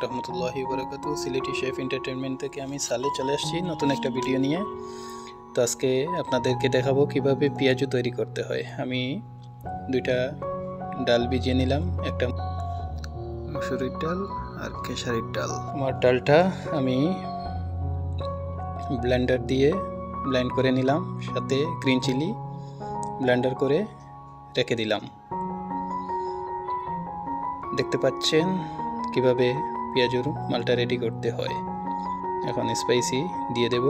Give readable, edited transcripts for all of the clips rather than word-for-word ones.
রহমতুল্লাহি বারাকাতু। Sylheti chef entertainment থেকে আমি সালে চলে আসছি নতুন একটা ভিডিও নিয়ে। তো আজকে আপনাদেরকে দেখাবো কিভাবে পেঁয়াজু তৈরি করতে হয়। আমি দুইটা ডাল ভিজিয়ে নিলাম, একটা মসুরির ডাল আর খেসারির ডাল। আমার ডালটা আমি ব্লেন্ডার দিয়ে ব্লেন্ড করে নিলাম, সাথে গ্রিন চিলি ব্লেন্ডার করে রেখে দিলাম। দেখতে পাচ্ছেন কিভাবে পেঁয়াজুর মালটা রেডি করতে হয়। এখন স্পাইসি দিয়ে দেব।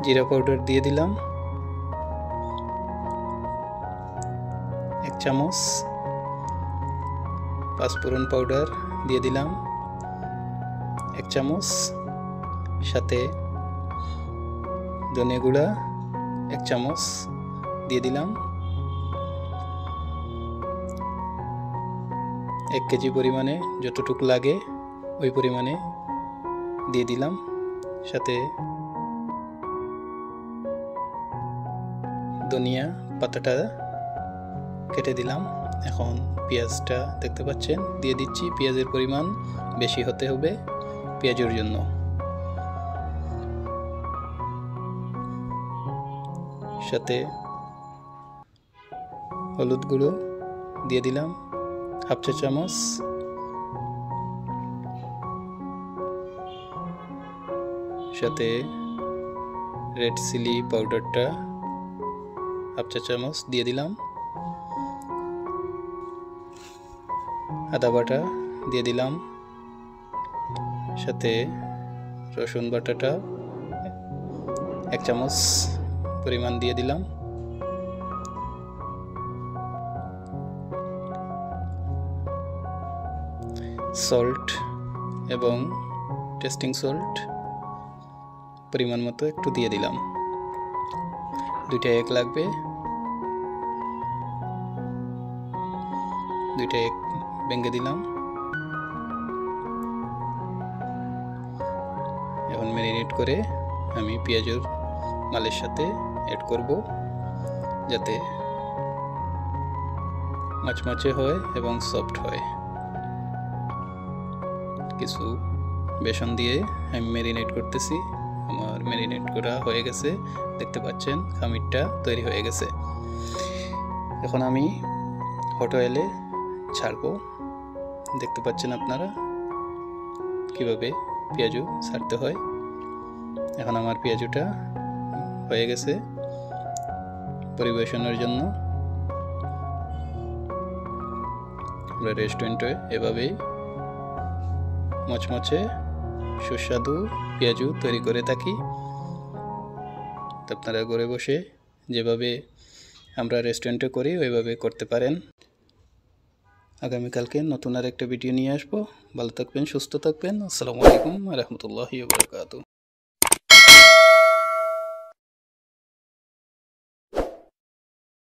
জিরা পাউডার দিয়ে দিলাম 1 চামচ, পাঁচফোড়ন পাউডার দিয়ে দিলাম 1 চামচ, সাথে ধনে গুঁড়া 1 চামচ দিয়ে দিলাম। 1 কেজি পরিমাণে যতটুকু লাগে ওই পরিমাণে দিয়ে দিলাম, সাথে ধনিয়া পাতাটা কেটে দিলাম। এখন পেঁয়াজটা দেখতে পাচ্ছেন দিয়ে দিচ্ছি। পেঁয়াজের পরিমাণ বেশি হতে হবে পেঁয়াজের জন্য। সাথে হলুদ গুঁড়ো দিয়ে দিলাম 1/2 চা চামচ, সাথে রেড চিলি পাউডারটা 1/2 চা চামচ দিয়ে দিলাম। আদা বাটা দিয়ে দিলাম, সাথে রসুন বাটাটা 1 চামচ পরিমাণ দিয়ে দিলাম। সল্ট এবং টেস্টিং সল্ট পরিমাণ মতো একটু দিয়ে দিলাম। 2টা এগ লাগবে, 2টা এগ ভেঙে দিলাম। এখন ম্যারিনেট করে আমি পেঁয়াজের মালের সাথে অ্যাড করব, যাতে মচমচে হয় এবং সফট হয়। কিছু বেসন দিয়ে আমি ম্যারিনেট করতেছি। আমার ম্যারিনেট করা হয়ে গেছে, দেখতে পাচ্ছেন খামিরটা তৈরি হয়ে গেছে। এখন আমি হট অয়েলে ছাড়বো। দেখতে পাচ্ছেন আপনারা কিভাবে পেঁয়াজু ছাড়তে হয়। এখন আমার পেঁয়াজুটা হয়ে গেছে পরিবেশনের জন্য। আমরা রেস্টুরেন্টে এভাবেই মচমচে সুস্বাদু পেঁয়াজু তৈরি করে থাকি। আপনারা ঘরে বসে যেভাবে আমরা রেস্টুরেন্টে করি ওইভাবে করতে পারেন। আগামীকালকে নতুন আর একটা ভিডিও নিয়ে আসবো। ভালো থাকবেন, সুস্থ থাকবেন। আসসালামু আলাইকুম ওয়া রাহমাতুল্লাহি ওয়া বারাকাতুহু।